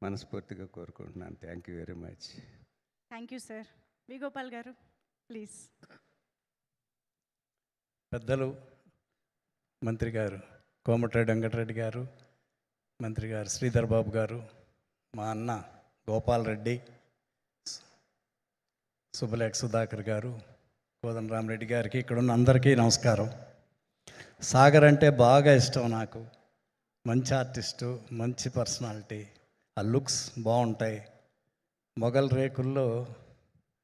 మనస్ఫూర్తిగా కోరుకుంటున్నాను. Thank you very much. Thank you sir. V Gopal గారు ప్లీజ్. పెద్దలు మంత్రి గారు కోమటిరెడ్డి వెంకటరెడ్డి గారు, మంత్రి గారు శ్రీధర్ బాబు గారు, మా అన్న గోపాల్ రెడ్డి, సుబ్బలేఖ సుధాకర్ గారు, కోదండరామరెడ్డి గారికి, ఇక్కడ ఉన్న అందరికీ నమస్కారం. సాగర్ అంటే బాగా ఇష్టం నాకు. మంచి ఆర్టిస్టు, మంచి పర్సనాలిటీ, ఆ లుక్స్ బాగుంటాయి. మొగల్ రేకుల్లో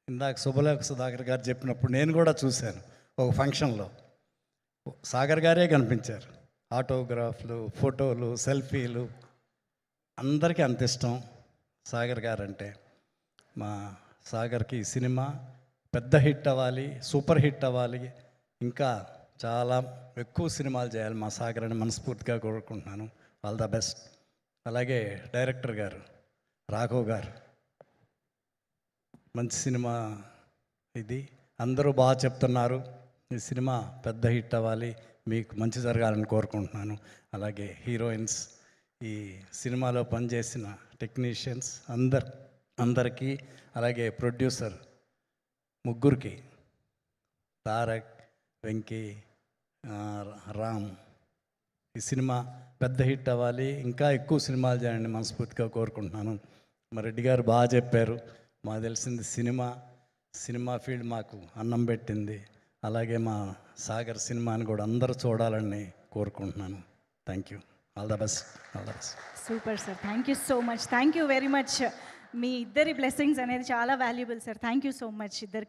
ఇందాక సుబ్బలేఖ సుధాకర్ గారు చెప్పినప్పుడు నేను కూడా చూశాను ఒక ఫంక్షన్లో. సాగర్ గారే కనిపించారు. ఆటోగ్రాఫ్లు, ఫోటోలు, సెల్ఫీలు, అందరికీ అంత ఇష్టం సాగర్ గారు అంటే. మా సాగర్కి సినిమా పెద్ద హిట్ అవ్వాలి, సూపర్ హిట్ అవ్వాలి, ఇంకా చాలా ఎక్కువ సినిమాలు చేయాలి మా సాగర్ అని మనస్ఫూర్తిగా కోరుకుంటున్నాను. All the best. అలాగే డైరెక్టర్ గారు రాఘవ్ గారు, మంచి సినిమా ఇది, అందరూ బాగా చెప్తున్నారు. ఈ సినిమా పెద్ద హిట్ అవ్వాలి, మీకు మంచి జరగాలని కోరుకుంటున్నాను. అలాగే హీరోయిన్స్, ఈ సినిమాలో పనిచేసిన టెక్నీషియన్స్ అందరికీ, అలాగే ప్రొడ్యూసర్ ముగ్గురికి, తారక్, వెంకీ, రామ్, ఈ సినిమా పెద్ద హిట్ అవ్వాలి, ఇంకా ఎక్కువ సినిమాలు చేయండి మనస్ఫూర్తిగా కోరుకుంటున్నాను. మా రెడ్డి గారు బాగా చెప్పారు. మాకు తెలిసింది సినిమా ఫీల్డ్ మాకు అన్నం పెట్టింది. అలాగే మా సాగర్ సినిమాని కూడా అందరూ చూడాలని కోరుకుంటున్నాను. Thank you. All the best. All the best. Super sir. Thank you so much. Thank you very much. మీ ఇద్దరి బ్లెస్సింగ్స్ అనేది చాలా valuable sir. Thank you so much ఇద్దరికి.